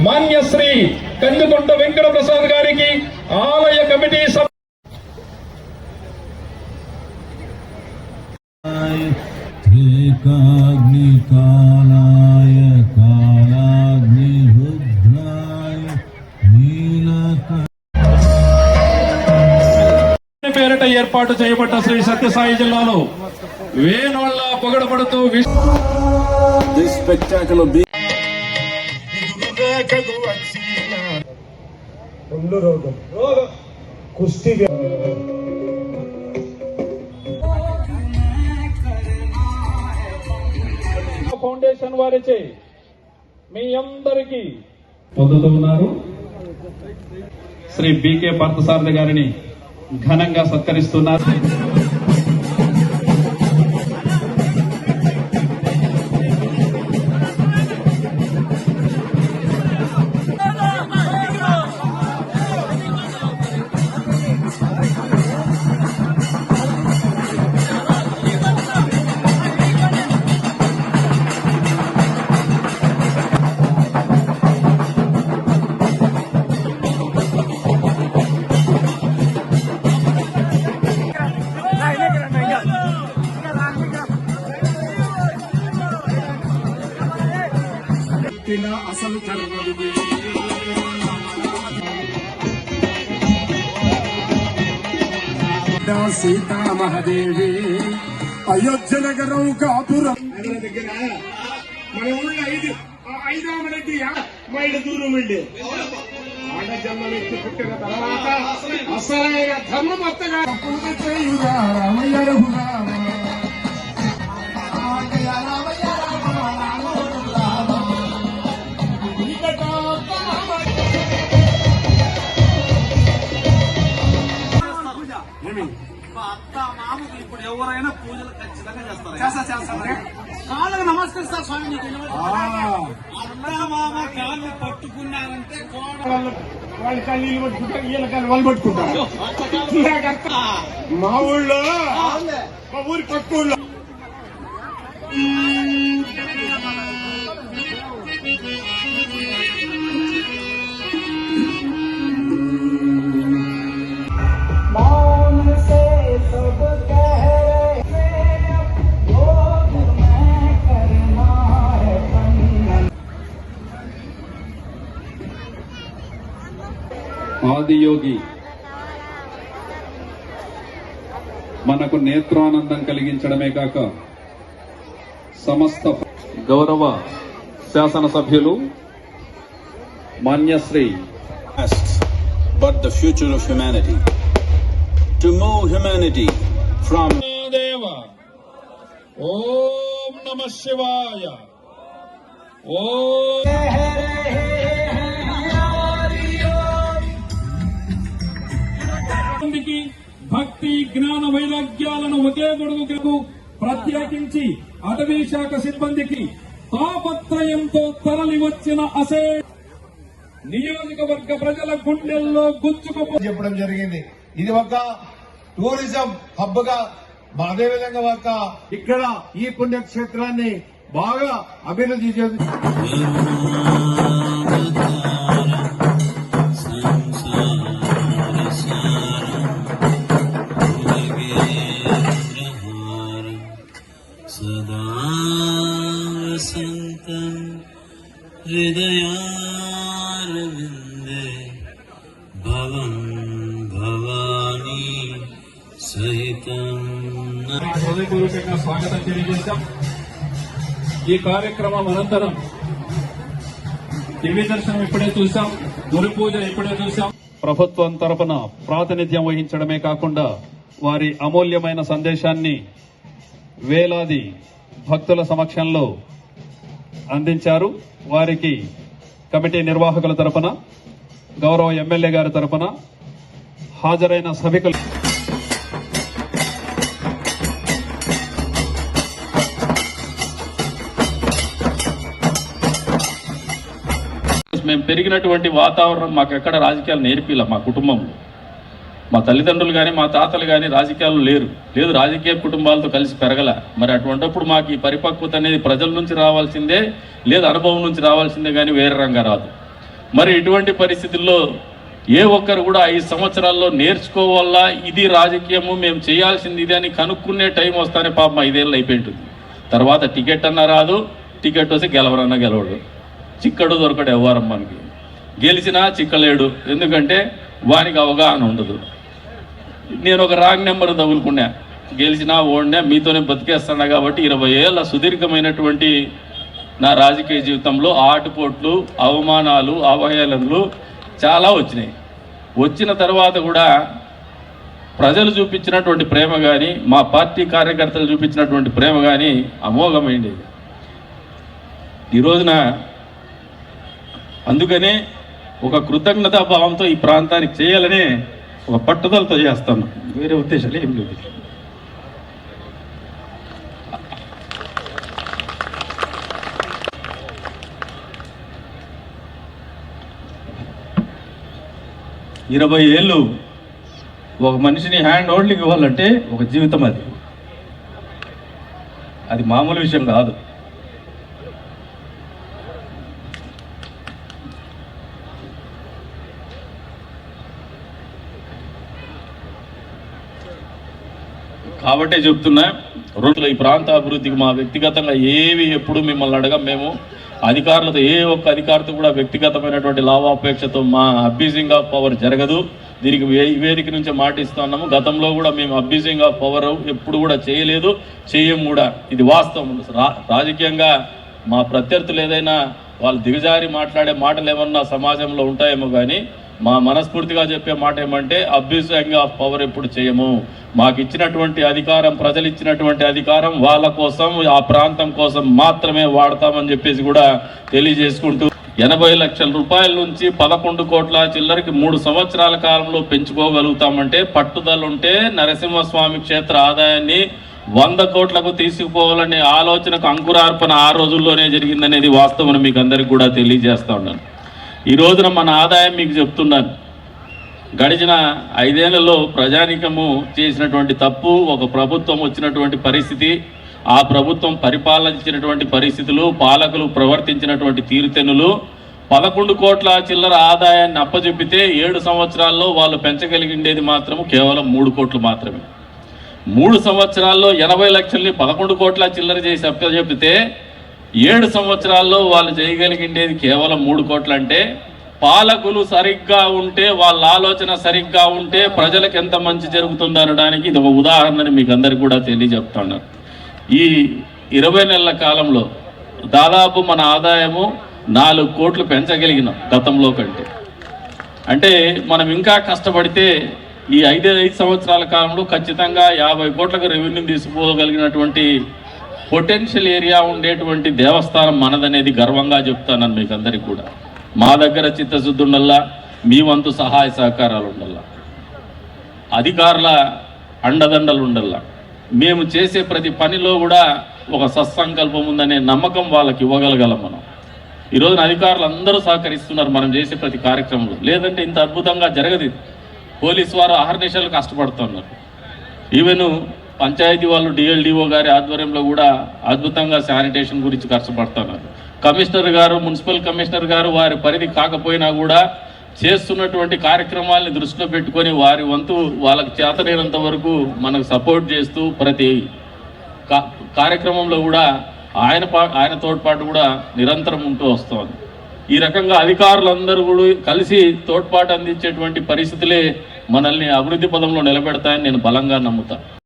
మాన్యశ్రీ కందుకుంట వెంకట ప్రసాద్ గారికి ఆలయ కమిటీ ఏకాగ్ని కాలాయ కాలాగ్ని రుద్రాయ పేరిట ఏర్పాటు చేయబడ్డ శ్రీ సత్యసాయి జిల్లాలో వేణోళ్ళ పొగడబడుతూ కుస్తీ ఫౌండేషన్ వారిచే మీ అందరికీ పొందుతున్నారు. శ్రీ బికే పార్థసారథి గారిని ఘనంగా సత్కరిస్తున్నారు. అసలు సీతా మహాదేవి అయోధ్య నగరం కాపురం దగ్గర మన ఊళ్ళో 5వ రెడ్డి మైళ్ళ దూరం వెళ్ళి ఆడ జన్మ వ్యక్తి పుట్టిన తర్వాత అసలైన ధర్మభర్తగా రామయ్య రఘురామ అత్త మామకు ఇప్పుడు ఎవరైనా పూజలు ఖచ్చితంగా చేస్తారు. కాళ్ళకు నమస్కరిస్తారు స్వామి. అత్త మామ కాళ్ళు పట్టుకున్నారంటే వాళ్ళ కాళ్ళు పట్టుకుంటారు, వీళ్ళ కాళ్ళు వాళ్ళు పట్టుకుంటారు. మా ఊళ్ళో మా ఊరి పక్క ఊళ్ళో ఆదియోగి మనకు నేత్రానందం కలిగించడమే కాక సమస్త గౌరవ శాసనసభ్యులు Manyashri but the future of humanity, to move humanity from Deva Om Namah Shivaya Om భక్తి జ్ఞాన వైరాగ్యాలను ఒకే గొడుగుకు ప్రత్యేకించి అటవీ శాఖ సిబ్బందికి తాపత్రయంతో తరలి వచ్చిన అసే నియోజకవర్గ ప్రజల గుండెల్లో గుచ్చుకు చెప్పడం జరిగింది. ఇది ఒక టూరిజం హబ్ గా, అదేవిధంగా ఒక ఇక్కడ ఈ పుణ్యక్షేత్రాన్ని బాగా అభివృద్ధి చేసి సదా వసంతం హృదయారవిందే భవం భవానీ సహితం. హృదయపూర్వకంగా స్వాగతం తెలియజేశాం. ఈ కార్యక్రమం అనంతరం దివ్య దర్శనం ఇప్పుడే చూశాం, గురు పూజ ఇప్పుడే చూశాం. ప్రభుత్వం తరపున ప్రాతినిధ్యం వహించడమే కాకుండా వారి అమూల్యమైన సందేశాన్ని వేలాది భక్తుల సమక్షంలో అందించారు. వారికి కమిటీ నిర్వాహకుల తరపున, గౌరవ ఎమ్మెల్యే గారి తరపున, హాజరైన సభికులు మేము పెరిగినటువంటి వాతావరణం మాకు ఎక్కడ రాజకీయాలు నేర్పిలా. మా కుటుంబంలో మా తల్లిదండ్రులు కానీ మా తాతలు కానీ రాజకీయాలు లేదు రాజకీయ కుటుంబాలతో కలిసి పెరగల. మరి అటువంటిప్పుడు మాకు ఈ పరిపక్వత అనేది ప్రజల నుంచి రావాల్సిందే, లేదు అనుభవం నుంచి రావాల్సిందే, కానీ వేరే రంగా రాదు. మరి ఇటువంటి పరిస్థితుల్లో ఏ ఒక్కరు కూడా 5 సంవత్సరాల్లో నేర్చుకోవాలా, ఇది రాజకీయము, మేము చేయాల్సింది ఇది అని కనుక్కునే టైం వస్తానే పాపం 5 ఏళ్ళు అయిపోయింటుంది. తర్వాత టికెట్ అన్నా రాదు, టికెట్ వస్తే గెలవరన్నా గెలవడు, చిక్కడు దొరకడు వ్యవహారం. మనకి గెలిచినా చిక్కలేడు, ఎందుకంటే వానికి అవగాహన ఉండదు. నేను ఒక రాంగ్ నెంబర్ తగులుకున్నా, గెలిచినా ఓడినా మీతోనే బతికేస్తున్నా. కాబట్టి 20 ఏళ్ళ సుదీర్ఘమైనటువంటి నా రాజకీయ జీవితంలో ఆటుపోట్లు, అవమానాలు, అవహేళనలు చాలా వచ్చినాయి. వచ్చిన తర్వాత కూడా ప్రజలు చూపించినటువంటి ప్రేమ కానీ, మా పార్టీ కార్యకర్తలు చూపించినటువంటి ప్రేమ కానీ అమోఘమైంది ఈ రోజున. అందుకనే ఒక కృతజ్ఞతా భావంతో ఈ ప్రాంతానికి చేయాలనే ఒక పట్టుదలతో చేస్తాను, వేరే ఉద్దేశాలు ఏం లేదు. ఇరవై ఏళ్ళు ఒక మనిషిని హ్యాండ్ హోల్డింగ్ ఇవ్వాలంటే ఒక జీవితం, అది మామూలు విషయం కాదు. కాబట్టే చెప్తున్నా, రోజుల ఈ ప్రాంత అభివృద్ధికి మా వ్యక్తిగతంగా ఏవి ఎప్పుడు మిమ్మల్ని అడగం. మేము అధికారులతో ఏ ఒక్క అధికారితో కూడా వ్యక్తిగతమైనటువంటి లాభాపేక్షతో మా అబ్యూజింగ్ ఆఫ్ పవర్ జరగదు. దీనికి వేదిక నుంచి మాటిస్తున్నాము. గతంలో కూడా మేము అబ్యూజింగ్ ఆఫ్ పవర్ ఎప్పుడు కూడా చేయలేదు, చేయం కూడా. ఇది వాస్తవం. రాజకీయంగా మా ప్రత్యర్థులు ఏదైనా వాళ్ళు దిగజారి మాట్లాడే మాటలు ఏమన్నా సమాజంలో ఉంటాయేమో, కానీ మా మనస్ఫూర్తిగా చెప్పే మాట ఏమంటే అబ్యూజింగ్ ఆఫ్ పవర్ ఎప్పుడు చేయము. మాకు ఇచ్చినటువంటి అధికారం, ప్రజలు ఇచ్చినటువంటి అధికారం వాళ్ళ కోసం, ఆ ప్రాంతం కోసం మాత్రమే వాడతామని చెప్పేసి కూడా తెలియజేసుకుంటూ 80 లక్షల రూపాయల నుంచి 11 కోట్ల చిల్లరకి 3 సంవత్సరాల కాలంలో పెంచుకోగలుగుతామంటే పట్టుదల ఉంటే నరసింహస్వామి క్షేత్ర ఆదాయాన్ని 100 కోట్లకు తీసుకుపోవాలనే ఆలోచనకు అంకురార్పణ ఆ రోజుల్లోనే జరిగిందనేది వాస్తవం మీకు అందరికి కూడా తెలియజేస్తా ఉన్నాను. ఈ రోజున మన ఆదాయం మీకు చెప్తున్నాను. గడిచిన 5 ఏళ్లలో ప్రజానీకము చేసినటువంటి తప్పు, ఒక ప్రభుత్వం వచ్చినటువంటి పరిస్థితి, ఆ ప్రభుత్వం పరిపాలించినటువంటి పరిస్థితులు, పాలకులు ప్రవర్తించినటువంటి తీరుతెన్నులు, 11 కోట్ల చిల్లర ఆదాయాన్ని అప్పచెప్పితే 7 సంవత్సరాల్లో వాళ్ళు పెంచగలిగిండేది మాత్రం కేవలం 3 కోట్లు మాత్రమే. 3 సంవత్సరాల్లో 80 లక్షల్ని 11 కోట్ల చిల్లర చేసి అప్పచెప్పితే 7 సంవత్సరాల్లో వాళ్ళు చేయగలిగిండేది కేవలం 3 కోట్లు. అంటే పాలకులు సరిగ్గా ఉంటే, వాళ్ళ ఆలోచన సరిగ్గా ఉంటే ప్రజలకు ఎంత మంచి జరుగుతుందో అనడానికి ఇది ఒక ఉదాహరణని మీకు అందరికీ కూడా తెలియజెప్తున్నారు. ఈ 20 నెలల కాలంలో దాదాపు మన ఆదాయము 4 కోట్లు పెంచగలిగినాం గతంలో కంటే. అంటే మనం ఇంకా కష్టపడితే ఈ 5 సంవత్సరాల కాలంలో ఖచ్చితంగా 50 కోట్లకు రెవెన్యూ తీసుకోగలిగినటువంటి పొటెన్షియల్ ఏరియా ఉండేటువంటి దేవస్థానం మనదనేది గర్వంగా చెప్తానని మీకు అందరికీ కూడా. మా దగ్గర చిత్తశుద్ధి ఉండల్లా, మీ వంతు సహాయ సహకారాలు ఉండల్లా, అధికారుల అండదండలు ఉండల్లా. మేము చేసే ప్రతి పనిలో కూడా ఒక సత్సంకల్పం ఉందనే నమ్మకం వాళ్ళకి ఇవ్వగలగలం మనం. ఈరోజున అధికారులు అందరూ సహకరిస్తున్నారు మనం చేసే ప్రతి కార్యక్రమంలో. లేదంటే ఇంత అద్భుతంగా జరగదు. పోలీసు వారు అహర్నిశలు కష్టపడుతున్నారు. ఈవెన్ పంచాయతీ వాళ్ళు డిఎల్డిఓ గారి ఆధ్వర్యంలో కూడా అద్భుతంగా శానిటేషన్ గురించి కష్టపడుతున్నారు. కమిషనర్ గారు, మున్సిపల్ కమిషనర్ గారు వారి పరిధి కాకపోయినా కూడా చేస్తున్నటువంటి కార్యక్రమాలని దృష్టిలో పెట్టుకొని వారి వంతు వాళ్ళకి చేతనైనంత వరకు మనకు సపోర్ట్ చేస్తూ ప్రతి కార్యక్రమంలో కూడా ఆయన తోడ్పాటు కూడా నిరంతరం ఉంటూ వస్తుంది. ఈ రకంగా అధికారులందరూ కూడా కలిసి తోడ్పాటు అందించేటువంటి పరిస్థితులే మనల్ని అభివృద్ధి పదంలో నిలబెడతాయని నేను బలంగా నమ్ముతాను.